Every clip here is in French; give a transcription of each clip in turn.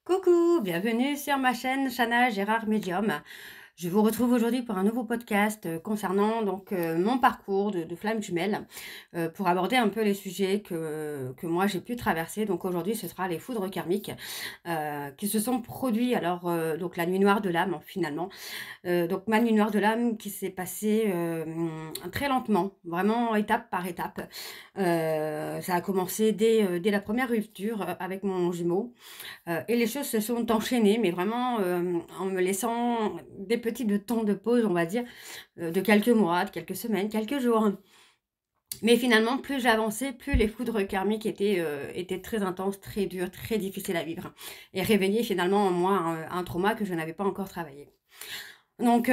Coucou, bienvenue sur ma chaîne Chana Gérard Medium. Je vous retrouve aujourd'hui pour un nouveau podcast concernant mon parcours de flamme jumelle pour aborder un peu les sujets que moi j'ai pu traverser. Donc aujourd'hui ce sera les foudres karmiques qui se sont produits donc la nuit noire de l'âme finalement. Donc ma nuit noire de l'âme qui s'est passée très lentement, vraiment étape par étape. Ça a commencé dès la première rupture avec mon jumeau. Et les choses se sont enchaînées, mais vraiment, en me laissant des petits de temps de pause, on va dire, de quelques mois, de quelques semaines, quelques jours. Mais finalement, plus j'avançais, plus les foudres karmiques étaient très intenses, très dures, très difficiles à vivre et réveillaient finalement en moi un trauma que je n'avais pas encore travaillé. Donc,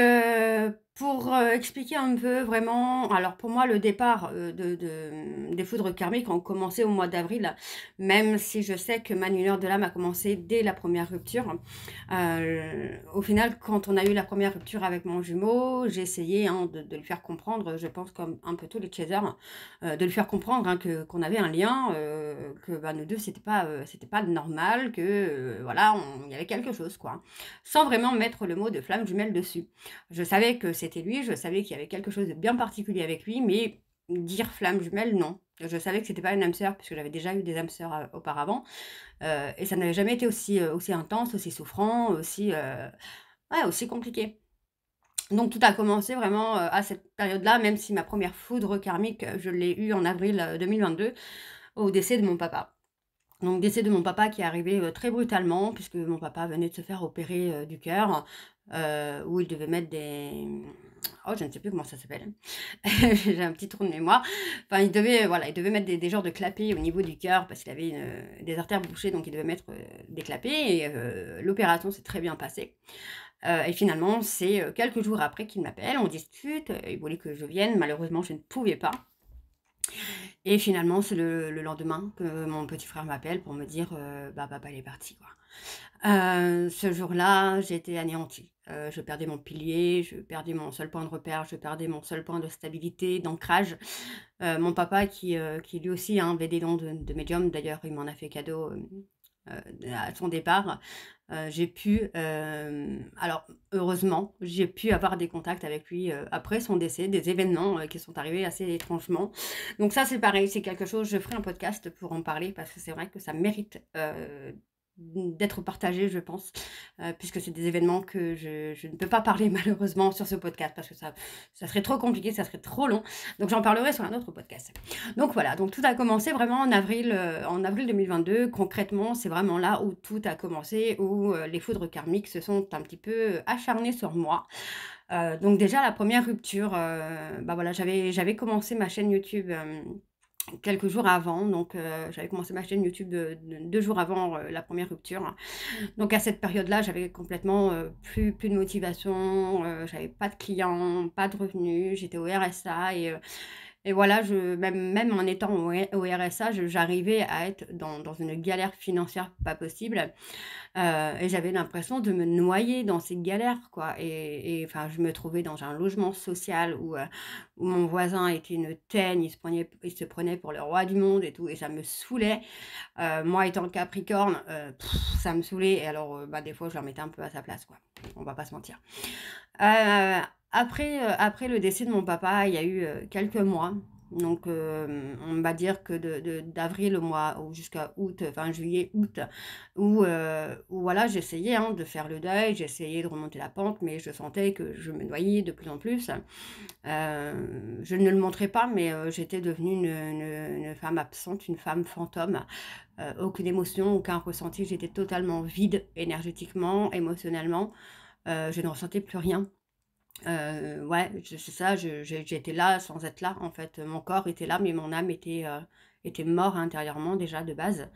pour expliquer un peu vraiment, alors pour moi le départ des foudres karmiques ont commencé au mois d'avril, même si je sais que ma nuit noire de l'âme a commencé dès la première rupture. Au final, quand on a eu la première rupture avec mon jumeau, j'ai essayé de lui faire comprendre, je pense comme un peu tous les chasers, de lui faire comprendre qu'on avait un lien, que bah, nous deux c'était pas normal, que voilà, il y avait quelque chose quoi, sans vraiment mettre le mot de flamme jumelle dessus. Je savais que c'était lui, je savais qu'il y avait quelque chose de bien particulier avec lui, mais dire flamme jumelle, non. Je savais que c'était pas une âme sœur, puisque j'avais déjà eu des âmes sœurs auparavant, et ça n'avait jamais été aussi intense, aussi souffrant, aussi compliqué. Donc tout a commencé vraiment à cette période-là, même si ma première foudre karmique, je l'ai eue en avril 2022, au décès de mon papa. Donc décès de mon papa qui est arrivé très brutalement, puisque mon papa venait de se faire opérer du cœur, où il devait mettre des... Oh, je ne sais plus comment ça s'appelle. J'ai un petit trou de mémoire. Enfin, il devait mettre des genres de clapets au niveau du cœur, parce qu'il avait des artères bouchées, donc il devait mettre des clapets, et l'opération s'est très bien passée. Et finalement, c'est quelques jours après qu'il m'appelle, on discute, il voulait que je vienne, malheureusement je ne pouvais pas. Et finalement, c'est le lendemain que mon petit frère m'appelle pour me dire bah papa il est parti quoi. Ce jour-là, j'ai été anéantie. Je perdais mon pilier, je perdais mon seul point de repère, je perdais mon seul point de stabilité, d'ancrage. Mon papa qui lui aussi hein, avait des dons de médium, d'ailleurs il m'en a fait cadeau à son départ. J'ai pu, alors heureusement, j'ai pu avoir des contacts avec lui après son décès, des événements qui sont arrivés assez étrangement. Donc ça c'est pareil, c'est quelque chose, je ferai un podcast pour en parler parce que c'est vrai que ça mérite d'être partagé, je pense, puisque c'est des événements que je ne peux pas parler malheureusement sur ce podcast parce que ça serait trop compliqué, ça serait trop long. Donc j'en parlerai sur un autre podcast. Donc voilà, donc tout a commencé vraiment en avril 2022. Concrètement, c'est vraiment là où tout a commencé, où les foudres karmiques se sont un petit peu acharnées sur moi. Donc déjà la première rupture, bah voilà, j'avais commencé ma chaîne YouTube quelques jours avant, donc j'avais commencé ma chaîne YouTube 2 jours avant la première rupture. Donc à cette période-là, j'avais complètement plus de motivation, j'avais pas de clients, pas de revenus, j'étais au RSA et voilà, même en étant au RSA, j'arrivais à être dans une galère financière pas possible. Et j'avais l'impression de me noyer dans ces galères, quoi. Et enfin, je me trouvais dans un logement social où mon voisin était une teigne, il se prenait pour le roi du monde et tout, et ça me saoulait. Moi, étant Capricorne, ça me saoulait. Et alors, bah, des fois, je leur mettais un peu à sa place, quoi. On va pas se mentir. Après le décès de mon papa, il y a eu quelques mois. Donc, on va dire que d'avril au mois ou jusqu'à août, enfin juillet, août, où voilà, j'essayais hein, de faire le deuil, j'essayais de remonter la pente, mais je sentais que je me noyais de plus en plus. Je ne le montrais pas, mais j'étais devenue une femme absente, une femme fantôme. Aucune émotion, aucun ressenti, j'étais totalement vide énergétiquement, émotionnellement. Je ne ressentais plus rien. Ouais, c'est ça, j'étais là sans être là, en fait. Mon corps était là, mais mon âme était mort intérieurement déjà de base,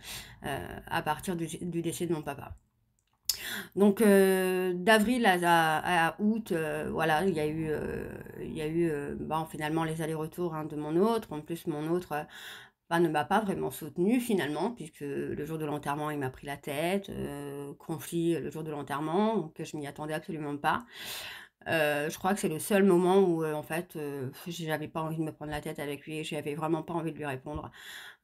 à partir du décès de mon papa. Donc d'avril à août, voilà, il y a eu bon, finalement les allers-retours hein, de mon autre. En plus, mon autre bah, ne m'a pas vraiment soutenue finalement, puisque le jour de l'enterrement, il m'a pris la tête. Conflit le jour de l'enterrement, donc je m'y attendais absolument pas. Je crois que c'est le seul moment où, en fait, j'avais pas envie de me prendre la tête avec lui, j'avais vraiment pas envie de lui répondre.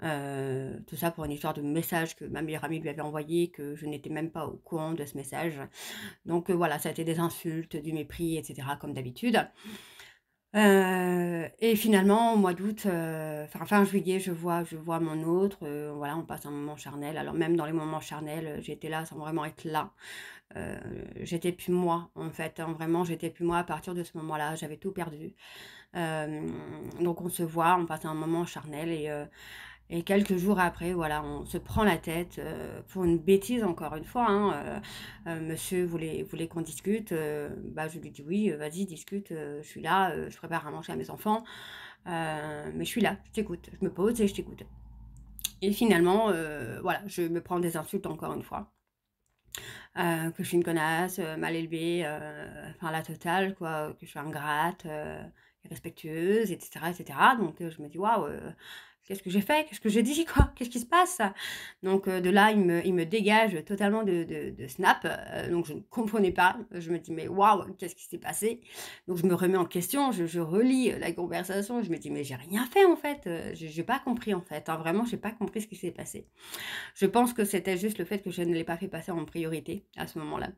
Tout ça pour une histoire de message que ma meilleure amie lui avait envoyé, que je n'étais même pas au courant de ce message. Donc voilà, ça a été des insultes, du mépris et cetera comme d'habitude. Et finalement, au mois d'août, enfin fin juillet, je vois mon autre, voilà, on passe un moment charnel. Alors même dans les moments charnels, j'étais là sans vraiment être là. Heu, j'étais plus moi, en fait, hein, vraiment, j'étais plus moi à partir de ce moment-là, j'avais tout perdu. Donc on se voit, on passe un moment charnel et quelques jours après, voilà, on se prend la tête, pour une bêtise encore une fois, hein, monsieur voulait qu'on discute, bah, je lui dis: «Oui, vas-y discute, je suis là, je prépare à manger à mes enfants, mais je suis là, je t'écoute, je me pose et je t'écoute». Et finalement, voilà, je me prends des insultes encore une fois, que je suis une connasse, mal élevée, enfin la totale quoi, que je suis ingrate, irrespectueuse et cetera. Donc je me dis: «Waouh, qu'est-ce que j'ai fait? Qu'est-ce que j'ai dit quoi? Qu'est-ce qui se passe?» Donc de là, il me dégage totalement de Snap, donc je ne comprenais pas. Je me dis: «Mais waouh, qu'est-ce qui s'est passé?» Donc je me remets en question, je relis, la conversation, je me dis: «Mais j'ai rien fait en fait, j'ai pas compris en fait, hein, vraiment j'ai pas compris ce qui s'est passé». Je pense que c'était juste le fait que je ne l'ai pas fait passer en priorité à ce moment-là.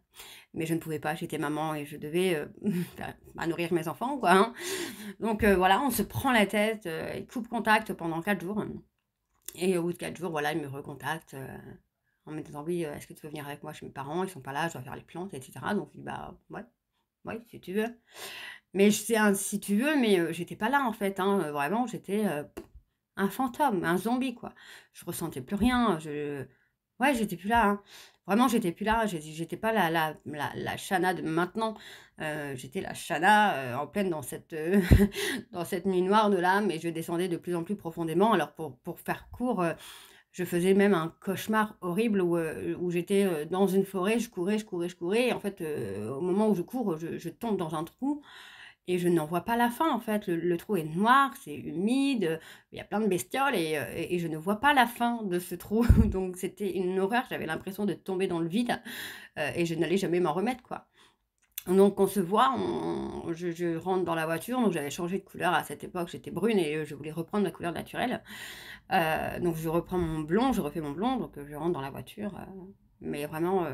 Mais je ne pouvais pas, j'étais maman et je devais, bah, nourrir mes enfants quoi, hein. Donc voilà, on se prend la tête, il coupe contact pendant 4 jours et au bout de 4 jours, voilà, il me recontacte, en me disant: «Oui, est-ce que tu veux venir avec moi chez mes parents? Ils sont pas là, je dois faire les plantes» et cetera. Donc je dis: «Bah, ouais, ouais, si tu veux». Mais c'est un «si tu veux», mais j'étais pas là en fait, hein, vraiment j'étais, un fantôme, un zombie quoi. Je ressentais plus rien, ouais, j'étais plus là, hein. Vraiment, j'étais plus là, j'étais pas la Shana de maintenant. J'étais la Shana, en pleine dans cette, dans cette nuit noire de l'âme et je descendais de plus en plus profondément. Alors pour faire court, je faisais même un cauchemar horrible où j'étais, dans une forêt, je courais et en fait, au moment où je cours, je tombe dans un trou et je n'en vois pas la fin en fait. Le trou est noir, c'est humide, il y a plein de bestioles et je ne vois pas la fin de ce trou. Donc c'était une horreur, j'avais l'impression de tomber dans le vide, et je n'allais jamais m'en remettre, quoi. Donc on se voit, je rentre dans la voiture, donc j'avais changé de couleur à cette époque, j'étais brune et je voulais reprendre ma couleur naturelle. Donc je reprends mon blond, je refais mon blond, donc je rentre dans la voiture, mais vraiment,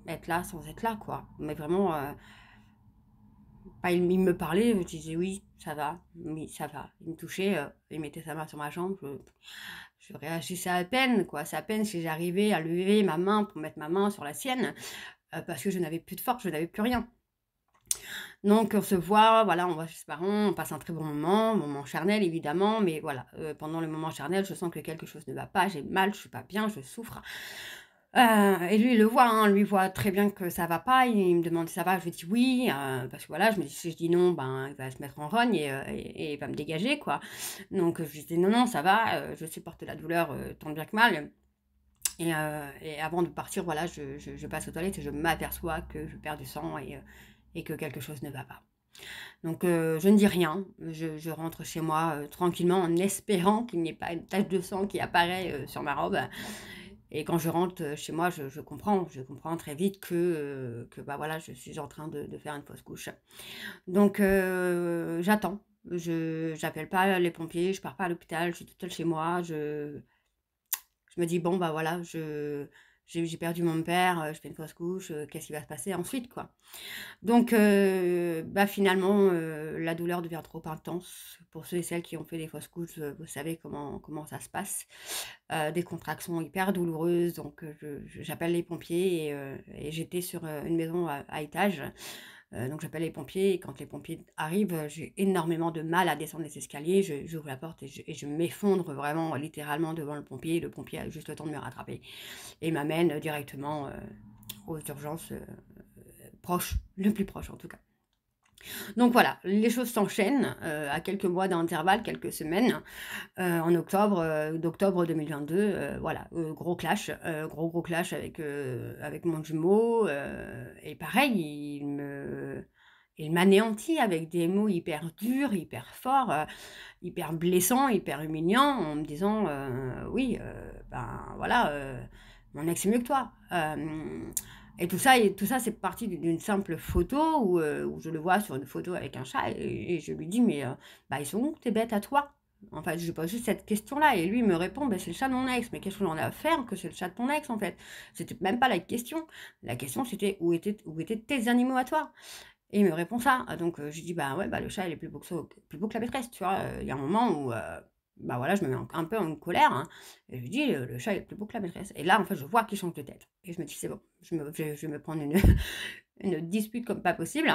être là sans être là, quoi. Mais vraiment, bah, il me parlait, je disais: «Oui, ça va, oui, ça va». Il me touchait, il mettait sa main sur ma jambe, je réagissais à peine, quoi. C'est à peine si j'arrivais à lever ma main pour mettre ma main sur la sienne, parce que je n'avais plus de force, je n'avais plus rien. Donc on se voit, voilà, on va chez ses parents, on passe un très bon moment charnel évidemment, mais voilà, pendant le moment charnel, je sens que quelque chose ne va pas, j'ai mal, je suis pas bien, je souffre. Et lui, il le voit, hein, lui voit très bien que ça va pas, il me demande: «Ça va?» Je lui dis: «Oui», parce que voilà, je me dis: «Si je dis non, ben, il va se mettre en rogne et il va me dégager, quoi». Donc je lui dis: «Non, non, ça va, je supporte la douleur, tant bien que mal». Et avant de partir, voilà, je passe aux toilettes et je m'aperçois que je perds du sang et que quelque chose ne va pas. Donc je ne dis rien, je rentre chez moi, tranquillement en espérant qu'il n'y ait pas une tache de sang qui apparaît, sur ma robe. Et quand je rentre, chez moi, je comprends très vite que, bah, voilà, je suis en train de faire une fausse couche. Donc j'attends, je j'appelle pas les pompiers, je pars pas à l'hôpital, je suis toute seule chez moi, je me dis: «Bon, bah, voilà, j'ai perdu mon père, je fais une fausse couche, qu'est-ce qui va se passer ensuite, quoi?» Donc bah, finalement, la douleur devient trop intense. Pour ceux et celles qui ont fait des fausses couches, vous savez comment ça se passe. Des contractions hyper douloureuses, donc j'appelle les pompiers et j'étais sur, une maison à étages. Donc j'appelle les pompiers et quand les pompiers arrivent, j'ai énormément de mal à descendre les escaliers. J'ouvre la porte et je m'effondre vraiment littéralement devant le pompier. Le pompier a juste le temps de me rattraper et m'amène directement, aux urgences, proches, le plus proche en tout cas. Donc voilà, les choses s'enchaînent, à quelques mois d'intervalle, quelques semaines, d'octobre 2022, voilà, gros clash, gros clash avec mon jumeau, et pareil, il m'anéantit avec des mots hyper durs, hyper forts, hyper blessants, hyper humiliants, en me disant, «Oui, ben, voilà, mon ex est mieux que toi». Et tout ça, c'est parti d'une simple photo où je le vois sur une photo avec un chat et je lui dis: «Mais, bah, ils sont où tes bêtes à toi?» En fait, je lui pose juste cette question-là et lui, il me répond: «Beh, c'est le chat de mon ex». Mais qu'est-ce que j'en ai à faire que c'est le chat de ton ex, en fait? C'était même pas la question. La question, c'était: «Où étaient tes animaux à toi?» Et il me répond ça. Donc, je lui dis: «Bah, ouais, bah, le chat, il est plus beau que la maîtresse», tu vois? Il y a un moment où, bah, voilà, je me mets un peu en colère, hein, et je lui dis: «Le chat est plus beau que la maîtresse» et là, en fait, je vois qu'il change de tête et je me dis: «C'est bon, je vais me prendre une une dispute comme pas possible»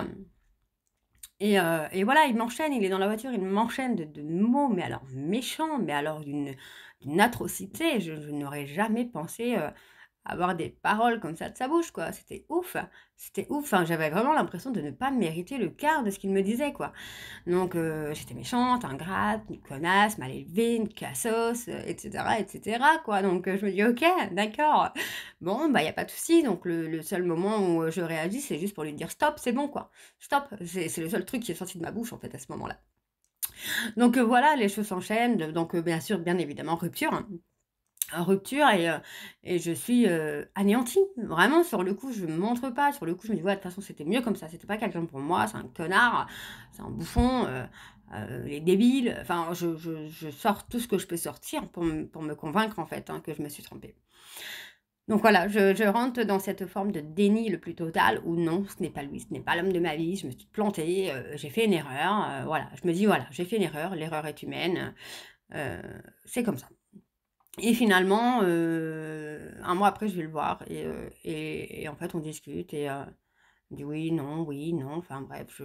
et voilà, il m'enchaîne, il est dans la voiture, il m'enchaîne de mots, mais alors méchants, mais alors d'une atrocité. Je n'aurais jamais pensé, avoir des paroles comme ça de sa bouche, quoi. C'était ouf! C'était ouf, enfin, j'avais vraiment l'impression de ne pas mériter le quart de ce qu'il me disait, quoi. Donc j'étais méchante, ingrate, une connasse, mal élevée, une cassos, et cetera, quoi. Donc je me dis: «OK, d'accord. Bon, bah, il y a pas de souci». Donc le seul moment où, je réagis, c'est juste pour lui dire: «Stop, c'est bon, quoi. Stop». C'est le seul truc qui est sorti de ma bouche, en fait, à ce moment-là. Donc voilà, les choses s'enchaînent, donc bien sûr, bien évidemment, rupture, hein. Rupture et je suis, anéantie. Vraiment, sur le coup, je ne montre pas. Sur le coup, je me dis: «Ouais, de toute façon, c'était mieux comme ça. C'était pas quelqu'un pour moi, c'est un connard, c'est un bouffon, il est débile». Enfin, je sors tout ce que je peux sortir pour me convaincre, en fait, hein, que je me suis trompée. Donc voilà, je rentre dans cette forme de déni le plus total où non, ce n'est pas lui, ce n'est pas l'homme de ma vie, je me suis plantée, j'ai fait une erreur, voilà. Je me dis: «Voilà, j'ai fait une erreur, l'erreur est humaine, heu, c'est comme ça». Et finalement, 1 mois après, je vais le voir et en fait, on discute et il me dit: oui, non», enfin bref,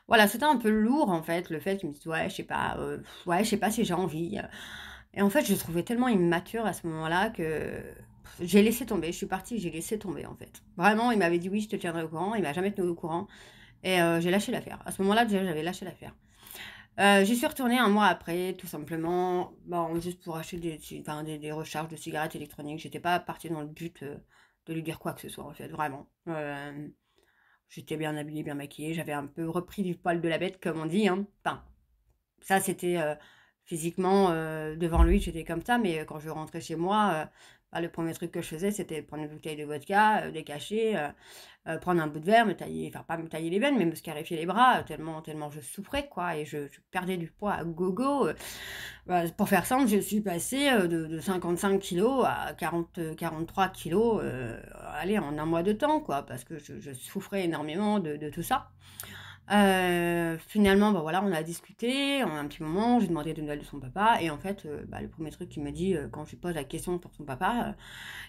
voilà, c'était un peu lourd, en fait, le fait qu'il me dise: «Ouais, je sais pas, ouais, je sais pas si j'ai envie», et en fait, je le trouvais tellement immature à ce moment-là que j'ai laissé tomber. Je suis partie, j'ai laissé tomber, en fait. Vraiment, il m'avait dit: «Oui, je te tiendrai au courant», il m'a jamais tenu au courant et j'ai lâché l'affaire. À ce moment-là, déjà, j'avais lâché l'affaire. J'y suis retournée 1 mois après, tout simplement, bon, juste pour acheter des recharges de cigarettes électroniques. J'étais pas partie dans le but, de lui dire quoi que ce soit, en fait, vraiment. J'étais bien habillée, bien maquillée, j'avais un peu repris du poil de la bête, comme on dit, hein. Enfin, ça, c'était, physiquement, devant lui, j'étais comme ça, mais quand je rentrais chez moi, bah, le premier truc que je faisais, c'était prendre une bouteille de vodka, décacher, prendre un bout de verre, me tailler enfin pas me tailler les veines, mais me scarifier les bras, tellement je souffrais, quoi et je perdais du poids à gogo, bah, pour faire simple, je suis passée, de 55 kilogrammes à 43 kilogrammes, allez, en un mois de temps, quoi, parce que je souffrais énormément de tout ça. Finalement, bah, voilà, on a discuté, on a un petit moment, j'ai demandé des nouvelles de son papa et en fait, bah, le premier truc qu'il me dit, quand je lui pose la question pour son papa,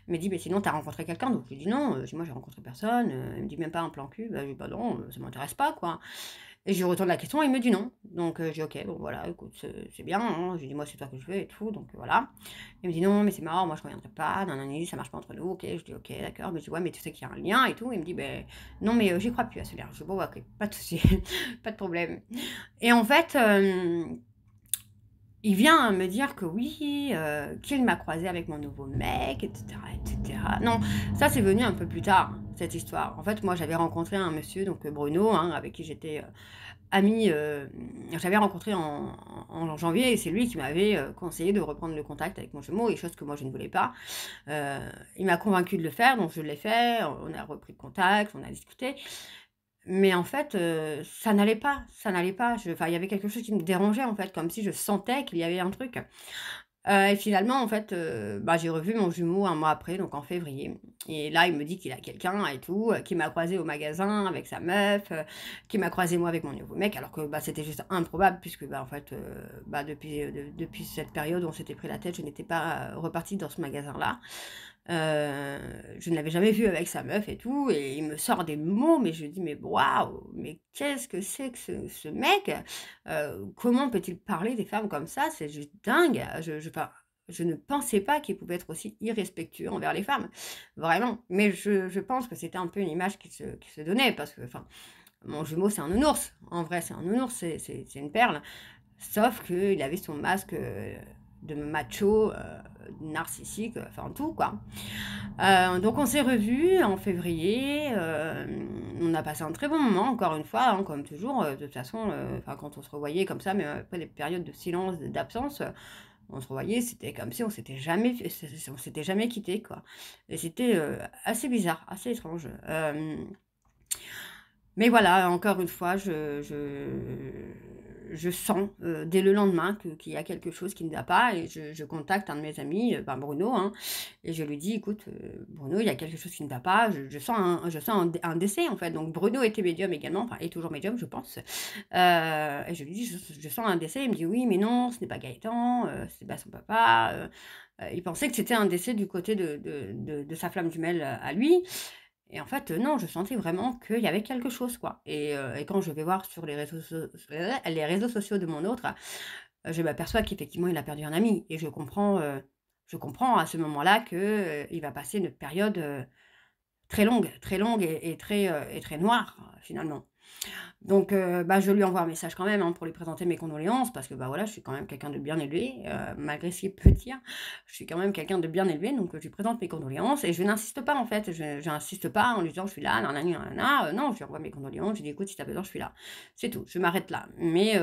il me dit: «Mais sinon, tu as rencontré quelqu'un?» Donc je lui dis: «Non», je dis: «Moi, j'ai rencontré personne», il me dit: «Même pas un plan cul?» Bah, je dis: «Bah non, ça m'intéresse pas, quoi». Et je lui retourne la question et il me dit: «Non». Donc je dis: «OK, bon voilà, écoute, c'est bien, hein». Je lui dis: «Moi, c'est toi que je veux et tout, donc voilà». Il me dit: «Non, mais c'est mort, moi je reviendrai pas, nanani, ça marche pas entre nous». OK, je dis: «OK, d'accord». Mais je dis: «Ouais, mais tu sais qu'il y a un lien et tout?» Il me dit: «Beh, non, mais j'y crois plus à ce lien». Je dis: «Bon, bah, OK, pas de souci, pas de problème». Et en fait, il vient me dire que oui, qu'il m'a croisée avec mon nouveau mec et cetera et cetera. Non, ça c'est venu un peu plus tard, cette histoire. En fait, moi j'avais rencontré un monsieur, donc Bruno, hein, avec qui j'étais, amie, j'avais rencontré en janvier et c'est lui qui m'avait, conseillé de reprendre le contact avec mon jumeau et chose que moi je ne voulais pas. Heu, il m'a convaincue de le faire, donc je l'ai fait, on a repris contact, on a discuté. Mais en fait, ça n'allait pas, ça n'allait pas. Enfin, il y avait quelque chose qui me dérangeait, en fait, comme si je sentais qu'il y avait un truc. Et finalement, en fait, bah, j'ai revu mon jumeau 1 mois après, donc en février. Et là, il me dit qu'il a quelqu'un et tout, qu'il m'a croisé au magasin avec sa meuf, qu'il m'a croisé moi avec mon nouveau mec, alors que, bah, c'était juste improbable puisque, bah, en fait, bah, depuis cette période où on s'était pris la tête, je n'étais pas, repartie dans ce magasin-là. Je ne l'avais jamais vu avec sa meuf et tout et il me sort des mots, mais je dis: «Mais waouh! Mais qu'est-ce que c'est que ce mec? Comment peut-il parler des femmes comme ça? C'est juste dingue!» Enfin, je ne pensais pas qu'il pouvait être aussi irrespectueux envers les femmes, vraiment. Mais je pense que c'était un peu une image qu'il se donnait parce que, enfin, mon jumeau, c'est un nounours. En vrai, c'est un nounours, c'est une perle. Sauf qu'il avait son masque, de macho, narcissique, enfin tout, quoi. Donc on s'est revus en février, on a passé un très bon moment encore une fois, hein, comme toujours, de toute façon, enfin quand on se revoyait comme ça, mais après des périodes de silence, d'absence, On se revoyait, c'était comme si on s'était jamais quitté, quoi. Et c'était, assez bizarre, assez étrange. Mais voilà, encore une fois, je sens, dès le lendemain qu'il y a quelque chose qui ne va pas et je contacte un de mes amis, ben Bruno, hein, et je lui dis: «Écoute, Bruno, il y a quelque chose qui ne va pas, je sens un décès, en fait». Donc Bruno était médium également, enfin est toujours médium, je pense. Et je lui dis: «Je sens un décès». Il me dit: «Oui, mais non, ce n'est pas Gaëtan, c'est pas son papa». Il pensait que c'était un décès du côté de sa flamme jumelle, à lui. Et en fait, non, je sentais vraiment qu'il y avait quelque chose, quoi. Et quand je vais voir sur les réseaux sociaux de mon autre, je m'aperçois qu'effectivement, il a perdu un ami et je comprends à ce moment-là que, il va passer une période, très longue et très noire, finalement. Donc bah, je lui envoie un message quand même, hein, pour lui présenter mes condoléances parce que, bah, voilà, je suis quand même quelqu'un de bien élevé, malgré ce qu'il peut dire. Je suis quand même quelqu'un de bien élevé, donc je lui présente mes condoléances et je n'insiste pas, en fait. Je n'insiste pas en lui disant: «Je suis là, nanani nanana», non, je lui envoie mes condoléances, je lui dis: «Écoute, si tu as besoin, je suis là». C'est tout, je m'arrête là. Mais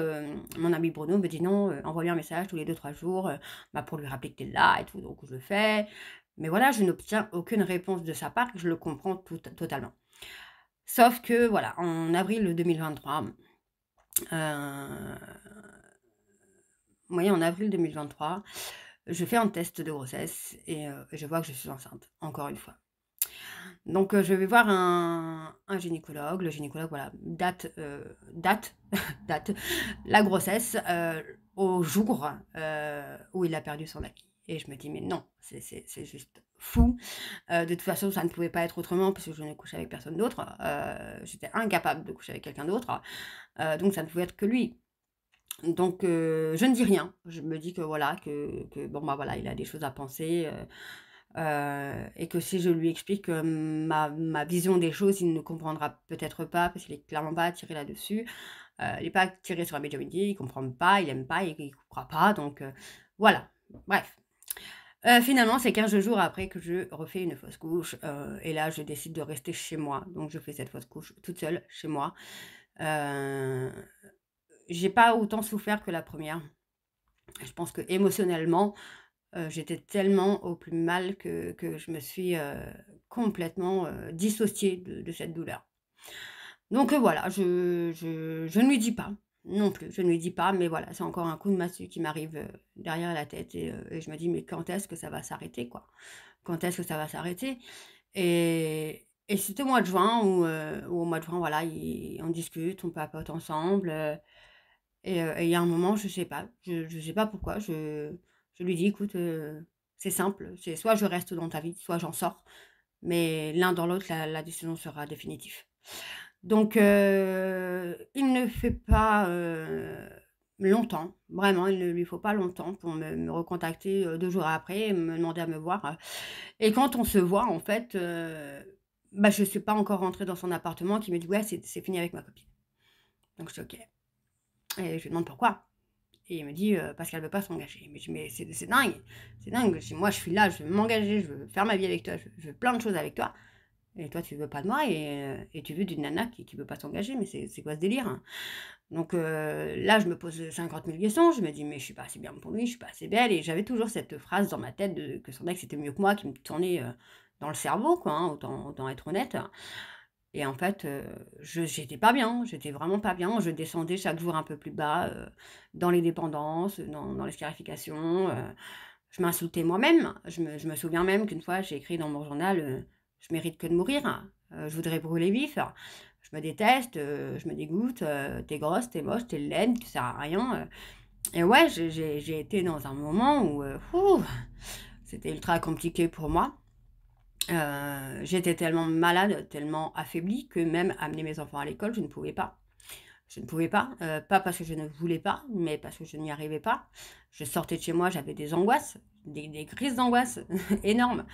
mon ami Bruno me dit: «Non, envoie-lui un message tous les 2 3 jours, bah, pour lui rappeler que tu es là et tout», donc je le fais. Mais voilà, je n'obtiens aucune réponse de sa part, je le comprends totalement. Sauf que voilà, en avril 2023, oui, en avril 2023, je fais un test de grossesse et je vois que je suis enceinte, encore une fois. Donc je vais voir un gynécologue. Le gynécologue, voilà, date date la grossesse, au jour, où il a perdu son ami et je me dis: «Mais non, c'est juste fou». De toute façon, ça ne pouvait pas être autrement puisque je ne couchais avec personne d'autre. J'étais incapable de coucher avec quelqu'un d'autre, donc ça ne pouvait être que lui. Donc je ne dis rien. Je me dis que voilà, que bon, bah, voilà, il a des choses à penser, et que si je lui explique, ma vision des choses, il ne comprendra peut-être pas parce qu'il est clairement pas attiré là-dessus. Il est pas attiré sur la médiumnité, il comprend pas, il aime pas, il croit pas donc voilà. Bref. Finalement, c'est 15 jours après que je refais une fausse couche, et là, je décide de rester chez moi. Donc je fais cette fausse couche toute seule chez moi. Heu, j'ai pas autant souffert que la première. Je pense qu'émotionnellement, j'étais tellement au plus mal que je me suis, complètement, dissociée de cette douleur. Donc voilà, je ne lui dis pas non plus, je ne lui dis pas, mais voilà, c'est encore un coup de massue qui m'arrive, derrière la tête et je me dis: «Mais quand est-ce que ça va s'arrêter, quoi? Quand est-ce que ça va s'arrêter?» Et c'était au mois de juin où au mois de juin, voilà, on discute, on papote ensemble, et il y a un moment, je sais pas, je sais pas pourquoi, je lui dis: «Écoute, c'est simple, c'est soit je reste dans ta vie, soit j'en sors, mais l'un dans l'autre, la décision sera définitive». Donc il ne fait pas, longtemps, vraiment, il ne lui faut pas longtemps pour me recontacter, 2 jours après et me demander à me voir, et quand on se voit, en fait, bah, je suis pas encore rentrée dans son appartement qu'il me dit: «Ouais, c'est fini avec ma copine». Donc je dis: «OK». Et je lui demande: «Pourquoi?» Et il me dit: «Parce qu'elle veut pas s'engager». Mais je dis: «Mais c'est dingue, c'est dingue». Je dis: «Moi, je suis là, je veux m'engager, je veux faire ma vie avec toi, je veux plein de choses avec toi et toi, tu veux pas de moi et tu veux d'une nana qui veut pas s'engager, mais c'est quoi ce délire, hein?» Donc là, je me pose 50 000 questions. Je me dis: «Mais je suis pas assez bien pour lui, je suis pas assez belle» et j'avais toujours cette phrase dans ma tête de que son ex était mieux que moi qui me tournait, dans le cerveau, quoi, hein, autant être honnête. Et en fait, j'étais pas bien, j'étais vraiment pas bien. Je descendais chaque jour un peu plus bas, dans les dépendances, dans les scarifications, je m'insultais moi-même. Je me souviens même qu'une fois, j'ai écrit dans mon journal, «Je mérite que de mourir, je voudrais brûler vif, je me déteste, je me dégoûte, tu grosse, t'es moche, t'es laide, tu sers à rien», et ouais, j'ai été dans un moment où, c'était ultra compliqué pour moi. J'étais tellement malade, tellement affaiblie que même amener mes enfants à l'école, je ne pouvais pas. Je ne pouvais pas, pas parce que je ne voulais pas, mais parce que je n'y arrivais pas. Je sortais de chez moi, j'avais des angoisses, des crises d'angoisse énormes.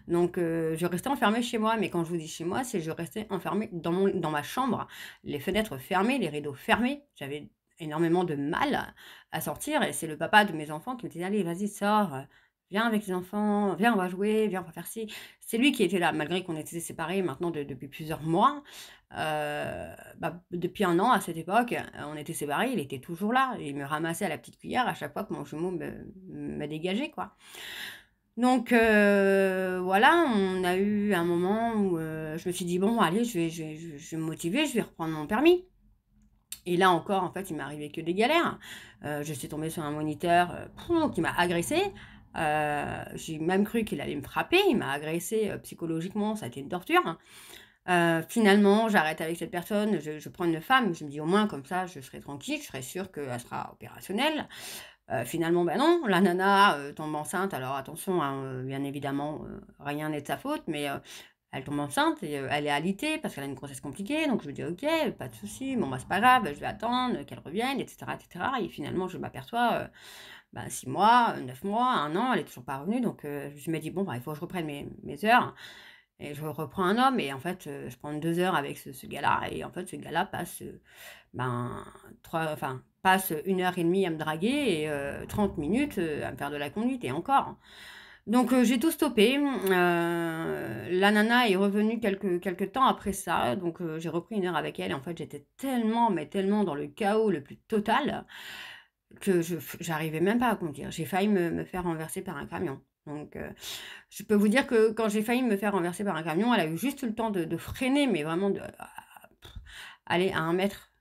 Donc je restais enfermée chez moi, mais quand je vous dis chez moi, c'est je restais enfermée dans ma chambre, les fenêtres fermées, les rideaux fermés. J'avais énormément de mal à sortir et c'est le papa de mes enfants qui me disait: «Allez, vas-y, sors, viens avec les enfants, viens, on va jouer, viens, on va faire ci. C'est lui qui était là, malgré qu'on était séparés maintenant depuis plusieurs mois. Depuis 1 an à cette époque, on était séparés, il était toujours là. Il me ramassait à la petite cuillère à chaque fois que mon jumeau me dégageait, quoi. Donc voilà, on a eu un moment où, je me suis dit: «Bon allez, je vais me motiver, je vais reprendre mon permis». Et là encore, en fait, il m'est arrivé que des galères. Je suis tombée sur un moniteur, qui m'a agressée. J'ai même cru qu'il allait me frapper. Il m'a agressée, psychologiquement, ça a été une torture. Finalement, j'arrête avec cette personne, je prends une femme. Je me dis: «Au moins comme ça, je serai tranquille, je serai sûre qu'elle sera opérationnelle». Finalement, ben non, la nana, tombe enceinte. Alors attention, hein, bien évidemment, rien n'est de sa faute, mais elle tombe enceinte et elle est alitée parce qu'elle a une grossesse compliquée. Donc je me dis: «OK, pas de souci, bon, bah, c'est pas grave, je vais attendre qu'elle revienne» et cetera et finalement, je m'aperçois, 6 mois, 9 mois, 1 an, elle est toujours pas revenue. Donc je me dis: «Bon, bah, il faut que je reprenne mes heures» et je reprends un homme et en fait, je prends 2 heures avec ce gars-là et en fait, ce gars-là passe, ben, 3 enfin, passe 1 heure et demie à me draguer et 30 minutes, à me faire de la conduite et encore. Donc j'ai tout stoppé, la nana est revenue quelque temps après ça, donc j'ai repris 1 heure avec elle et en fait, j'étais tellement, mais tellement dans le chaos le plus total que j'arrivais même pas à conduire. J'ai failli me faire renverser par un camion. Donc je peux vous dire que quand j'ai failli me faire renverser par un camion, elle a eu juste le temps de freiner, mais vraiment de aller à 1 mètre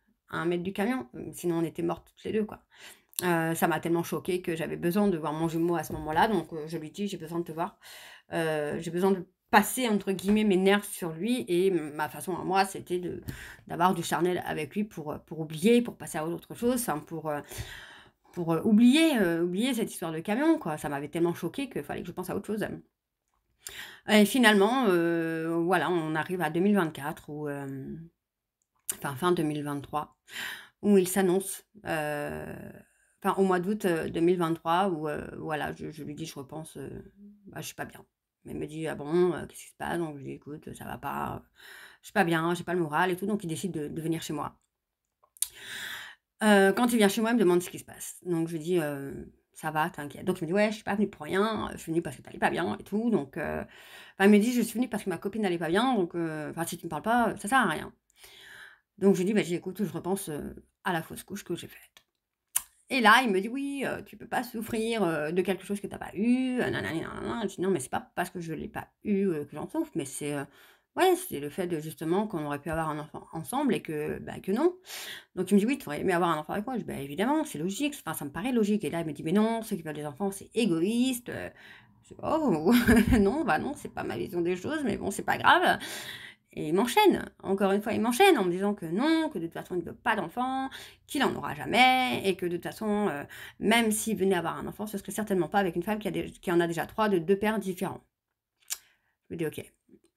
du camion, sinon on était mortes toutes les 2, quoi. Ça m'a tellement choquée que j'avais besoin de voir mon jumeau à ce moment-là, donc je lui dis: «J'ai besoin de te voir. J'ai besoin de passer entre guillemets «mes nerfs» sur lui» et ma façon à moi, c'était d'avoir du charnel avec lui pour oublier, pour passer à autre chose, enfin pour, oublier cette histoire de camion, quoi. Ça m'avait tellement choquée qu'il fallait que je pense à autre chose. Et finalement, voilà, on arrive à 2024 où, enfin fin 2023, où il s'annonce, enfin au mois d'août, 2023 où, voilà, je lui dis: «Je repense, je suis pas bien». Elle me dit: «Ah bon, qu'est-ce qui se passe?» Donc je lui dis: «Écoute, ça va pas, je suis pas bien, j'ai pas le moral et tout». Donc il décide de venir chez moi. Quand il vient chez moi, il me demande ce qui se passe. Donc je lui dis: «Ça va, t'inquiète». Donc il me dit: «Ouais, je suis pas venue pour rien, je suis venue parce que tu allais pas bien et tout». Donc enfin il me dit: «Je suis venue parce que ma copine n'allait pas bien, donc enfin si tu me parles pas, ça sert à rien». Donc je lui dis: «Bah, je dis écoute, je repense, à la fausse couche que j'ai faite». Et là, il me dit: «Oui, tu peux pas souffrir, de quelque chose que tu as pas eu, nanani nanana». Je dis: «Non, mais c'est pas parce que je l'ai pas eu, que j'en souffre, mais c'est, ouais, c'est le fait de justement qu'on aurait pu avoir un enfant ensemble et que non». Donc il me dit: «Oui, tu aurais aimé avoir un enfant avec moi». Je dis: «Bah, évidemment, c'est logique, enfin ça me paraît logique». Et là, il me dit: «Mais non, ceux qui veulent des enfants, c'est égoïste». Je dis: «Oh non, bah, non, c'est pas ma vision des choses, mais bon, c'est pas grave». Et il m'enchaîne, encore une fois, il m'enchaîne en me disant que non, que de toute façon il ne veut pas d'enfant, qu'il en aura jamais et que de toute façon, même s'il venait avoir un enfant, ce serait certainement pas avec une femme qui en a déjà 3 de 2 pères différents. Je me dis: «OK,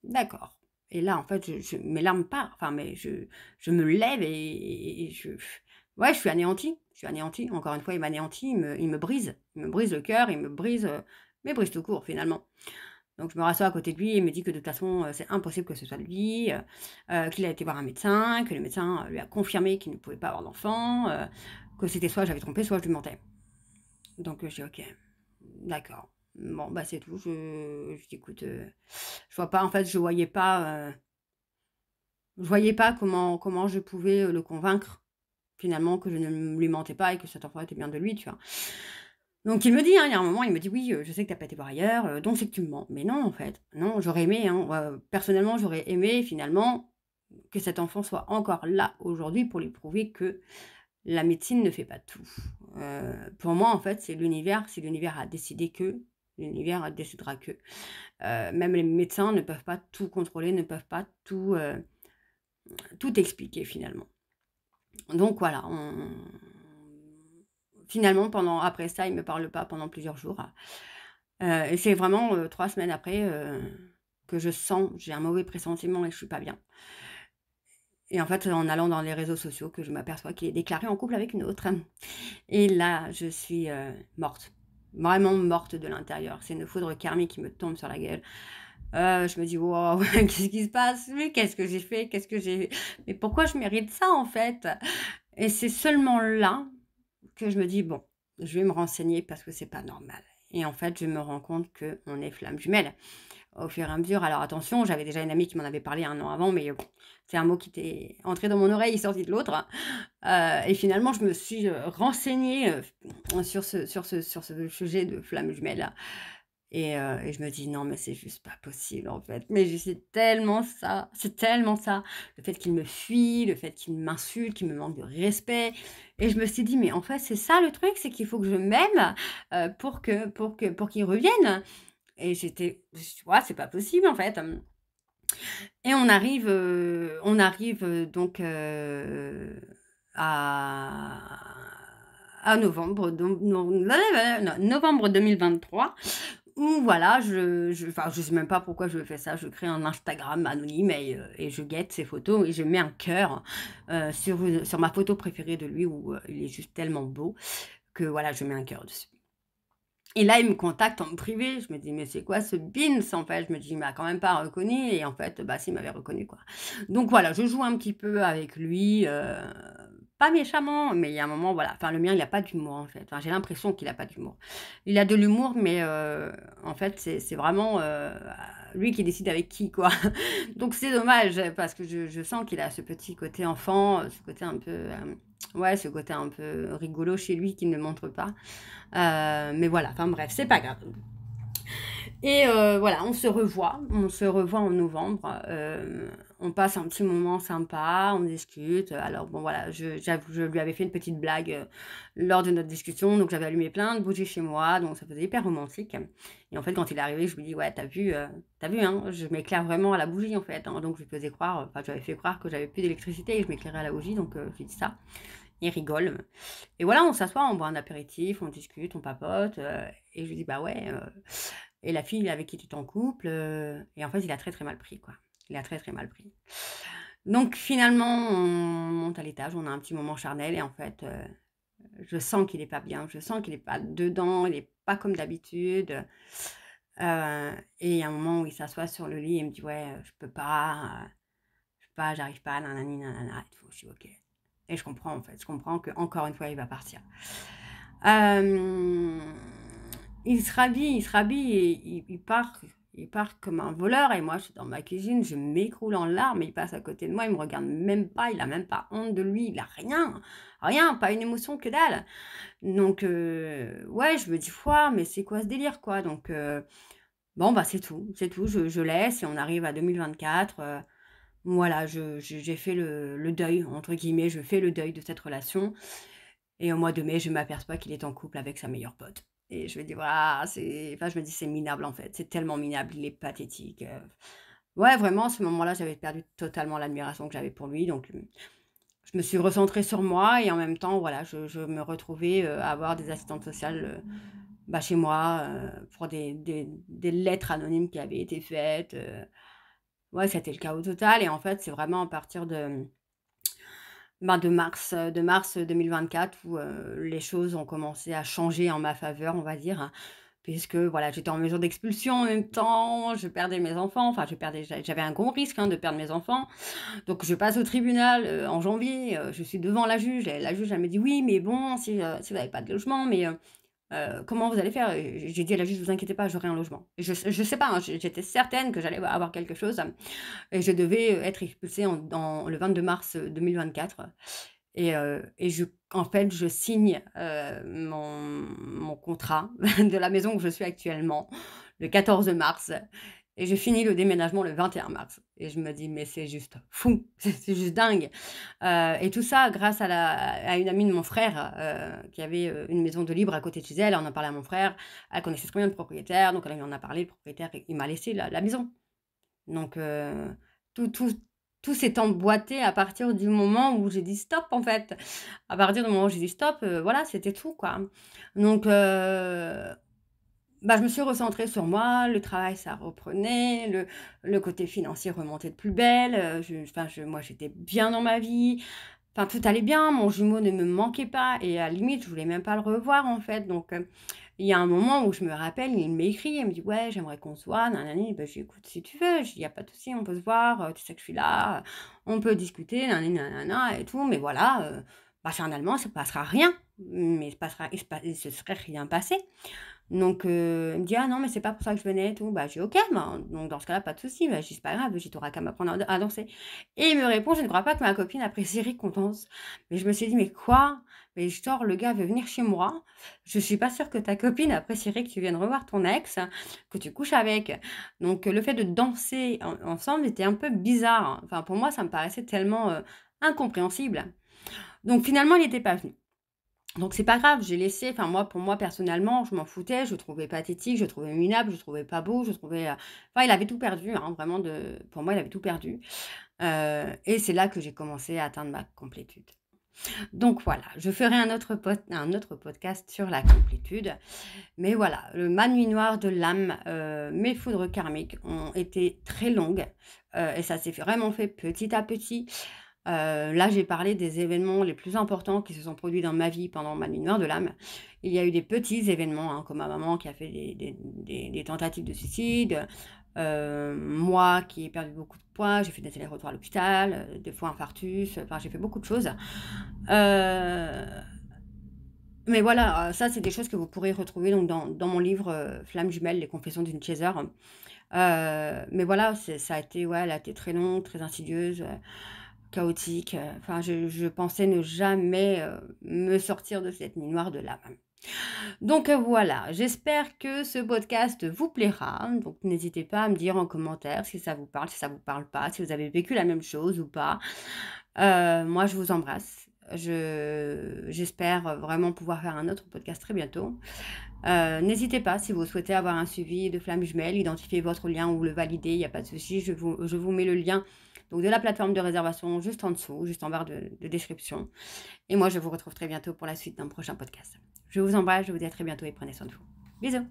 d'accord». Et là, en fait, mes larmes partent, enfin, mais je me lève et ouais, je suis anéantie, je suis anéantie. Encore une fois, il m'anéantit, il me brise le cœur, il me brise, mais brise tout court finalement. Donc je me rassois à côté de lui et il me dit que de toute façon, c'est impossible que ce soit lui, qu'il a été voir un médecin, que le médecin, lui a confirmé qu'il ne pouvait pas avoir d'enfant, que c'était soit j'avais trompé, soit je lui mentais. Donc je dis: «OK, d'accord. Bon, bah, c'est tout». Je dis: «Écoute, je vois pas, en fait, je voyais pas comment je pouvais, le convaincre, finalement, que je ne lui mentais pas et que cet enfant était bien de lui», tu vois? Donc il me dit, hein, il y a un moment, il me dit: «Oui, je sais que tu as pas été voir ailleurs, donc c'est que tu me mens». Mais non, en fait, non, j'aurais aimé, hein, personnellement, j'aurais aimé finalement que cet enfant soit encore là aujourd'hui pour lui prouver que la médecine ne fait pas tout. Pour moi, en fait, c'est l'univers. Si l'univers a décidé que, l'univers décidera que. Même les médecins ne peuvent pas tout contrôler, ne peuvent pas tout expliquer finalement. Donc voilà, on finalement pendant après ça, il me parle pas pendant plusieurs jours. Et c'est vraiment, 3 semaines après, que je sens, j'ai un mauvais pressentiment et je suis pas bien. Et en fait, en allant dans les réseaux sociaux, que je m'aperçois qu'il est déclaré en couple avec une autre. Et là, je suis, morte, vraiment morte de l'intérieur. C'est une foudre karmique qui me tombe sur la gueule. Je me dis: «Waouh, qu'est-ce qui se passe? Mais qu'est-ce que j'ai fait? Qu'est-ce que j'ai mais pourquoi je mérite ça, en fait?» Et c'est seulement là que je me dis: «Bon, je vais me renseigner parce que c'est pas normal». et en fait, je me rends compte qu'on est flammes jumelles. Au fur et à mesure, alors attention, j'avais déjà une amie qui m'en avait parlé 1 an avant, mais c'est un mot qui était entré dans mon oreille et sorti de l'autre. Et finalement, je me suis, renseignée, sur ce sujet de flammes jumelles. Et je me dis: «Non, mais c'est juste pas possible, en fait». Mais c'est tellement ça. Le fait qu'il me fuit, le fait qu'il m'insulte, qu'il me manque de respect et je me suis dit: «Mais en fait, c'est ça le truc, c'est qu'il faut que je m'aime, pour qu'il revienne». Et tu vois, c'est pas possible, en fait, et on arrive, donc, à novembre, donc novembre 2023 où voilà, enfin, je sais même pas pourquoi je fais ça. Je crée un Instagram anonyme et je guette ses photos et je mets un cœur, sur ma photo préférée de lui où, il est juste tellement beau que voilà, je mets un cœur dessus. Et là, il me contacte en privé. Je me dis: «Mais c'est quoi ce Beans?» En fait, je me dis: «Il m'a quand même pas reconnu» et en fait, bah, si, il m'avait reconnu, quoi. Donc voilà, je joue un petit peu avec lui, pas méchamment, mais il y a un moment, voilà. Enfin, le mien, il a pas d'humour, en fait. Enfin, j'ai l'impression qu'il a pas d'humour. Il a de l'humour, mais en fait, c'est vraiment, lui qui décide avec qui, quoi. Donc c'est dommage parce que je sens qu'il a ce petit côté enfant, ce côté un peu, ouais, ce côté un peu rigolo chez lui qu'il ne montre pas. Mais voilà, enfin bref, c'est pas grave. Et voilà, on se revoit en novembre, on passe un petit moment sympa, on discute. Alors bon voilà, j'avoue, je lui avais fait une petite blague, lors de notre discussion, donc j'avais allumé plein de bougies chez moi, donc ça faisait hyper romantique. Et en fait, quand il est arrivé, je lui dis: «Ouais, tu vu, hein, je m'éclaire vraiment à la bougie, en fait, hein». Donc je lui faisais croire, enfin, je lui avais fait croire que j'avais plus d'électricité et je m'éclairais à la bougie, donc je lui dis ça. Il rigole. Et voilà, on s'assoit, on boit un apéritif, on discute, on papote, et je lui dis: «Bah ouais, et la fille avec qui tu es en couple?» Et en fait, il a très, très mal pris, quoi. Il a très, très mal pris. Donc finalement, on monte à l'étage, on a un petit moment charnel et en fait, je sens qu'il est pas bien, je sens qu'il est pas dedans, il est pas comme d'habitude, et il y a un moment où il s'assoit sur le lit et il me dit: «Ouais, je peux pas, j'arrive pas, nanani nanana et tout». Je dis: «OK». Et je comprends, en fait, je comprends qu'encore une fois, il va partir. Hem, il se rhabille et il part comme un voleur et moi, je suis dans ma cuisine, je m'écroule en larmes, il passe à côté de moi, il me regarde même pas, il a même pas honte de lui, il a rien, rien, pas une émotion, que dalle. Donc ouais, je me dis: «Waouh, mais c'est quoi ce délire, quoi?» Donc bon, bah, c'est tout, je laisse et on arrive à 2024, voilà, j'ai fait le «deuil» entre guillemets, je fais le deuil de cette relation et au mois de mai, je m'aperçois qu'il est en couple avec sa meilleure pote et je me dis: «Waouh, je me dis: «C'est minable, en fait, c'est tellement minable, il est pathétique», ouais, vraiment, à ce moment-là, j'avais perdu totalement l'admiration que j'avais pour lui donc je me suis recentrée sur moi et en même temps, voilà, je me retrouvais, à avoir des assistantes sociales, bah, chez moi, pour des lettres anonymes qui avaient été faites, ouais, c'était le chaos total et en fait, c'est vraiment à partir de mars 2024 où, les choses ont commencé à changer en ma faveur, on va dire, hein. Puisque voilà, j'étais en mesure d'expulsion en même temps, je perdais mes enfants, enfin j'avais un gros risque, hein, de perdre mes enfants. Donc je passe au tribunal, en janvier, je suis devant la juge et la juge elle me dit: «Oui, mais bon, si vous n'avez pas de logement, mais comment vous allez faire?» J'ai dit à la juge: «Vous inquiétez pas, j'aurai un logement». Je sais pas, hein, j'étais certaine que j'allais avoir quelque chose et je devais, être expulsée le 22 mars, 2024 et en fait, je signe, mon contrat de la maison où je suis actuellement le 14 mars et je finis le déménagement le 21 mars et je me dis: «Mais c'est juste fou, c'est juste dingue». Et tout ça grâce à une amie de mon frère, qui avait, une maison de libre à côté de chez elle. On en a parlé à mon frère. Elle connaissait très bien le propriétaire, donc elle lui en a parlé. Le propriétaire, il m'a laissé la maison. Donc tout tout tout s'est emboîté à partir du moment où j'ai dit: «Stop», en fait. À partir du moment où j'ai dit: «Stop», voilà, c'était tout, quoi. Donc bah, je me suis recentrée sur moi, le travail, ça reprenait, le côté financier remontait de plus belle, moi, j'étais bien dans ma vie. Enfin, tout allait bien, mon jumeau ne me manquait pas et à la limite, je voulais même pas le revoir, en fait. Donc il y a un moment où je me rappelle, il m'écrit, il me dit: «Ouais, j'aimerais qu'on se voit, nanani». Ben, je lui dis: «Écoute, si tu veux». Je dis: «Il y a pas de souci, on peut se voir, tu sais que je suis là, on peut discuter, nanani nanana et tout, mais voilà, bah, finalement, il se passera rien». Mais il se se serait rien passé. Donc, il me dit: «Ah non, mais c'est pas pour ça que je venais et tout». Bah, je dis: «OK, ben, donc dans ce cas-là, pas de souci». Bah, je dis: «C'est pas grave, je dis: «Tu qu'à m'apprendre à danser». Et il me répond: «Je ne crois pas que ma copine apprécierait qu'on danse». Mais je me suis dit: «Mais quoi?» Mais genre le gars veut venir chez moi, je suis pas sûre que ta copine apprécierait que tu viennes revoir ton ex, que tu couches avec. Donc, le fait de danser ensemble était un peu bizarre. Enfin, pour moi, ça me paraissait tellement, incompréhensible. Donc finalement, il était pas venu. Donc c'est pas grave, j'ai laissé, enfin moi, pour moi personnellement, je m'en foutais, je le trouvais pathétique, je le trouvais minable, je le trouvais pas beau, je le trouvais, enfin il avait tout perdu, hein, vraiment pour moi il avait tout perdu. Et c'est là que j'ai commencé à atteindre ma complétude. Donc voilà, je ferai un autre podcast sur la complétude. Mais voilà, ma nuit noire de l'âme, mes foudres karmiques ont été très longues, et ça s'est vraiment fait petit à petit. Là, j'ai parlé des événements les plus importants qui se sont produits dans ma vie pendant ma nuit noire de l'âme. Il y a eu des petits événements, hein, comme ma maman qui a fait des tentatives de suicide, moi qui ai perdu beaucoup de poids, j'ai fait des allers-retours à l'hôpital, des fois infarctus, enfin j'ai fait beaucoup de choses. Heu, mais voilà, ça c'est des choses que vous pourrez retrouver donc dans mon livre, Flammes jumelles, les confessions d'une chaser. Mais voilà, ça a été, ouais, elle a été très longue, très insidieuse, chaotique, enfin je pensais ne jamais, me sortir de cette nuit noire de l'âme. Donc, voilà, j'espère que ce podcast vous plaira. Donc n'hésitez pas à me dire en commentaire si ça vous parle, si ça vous parle pas, si vous avez vécu la même chose ou pas. Moi je vous embrasse. J'espère vraiment pouvoir faire un autre podcast très bientôt. N'hésitez pas si vous souhaitez avoir un suivi de Flammes jumelles, identifier votre lien ou le valider, il y a pas de souci, je vous mets le lien donc de la plateforme de réservation juste en dessous, juste en barre de description. Et moi je vous retrouve très bientôt pour la suite d'un prochain podcast. Je vous embrasse, je vous dis à très bientôt et prenez soin de vous. Bisous.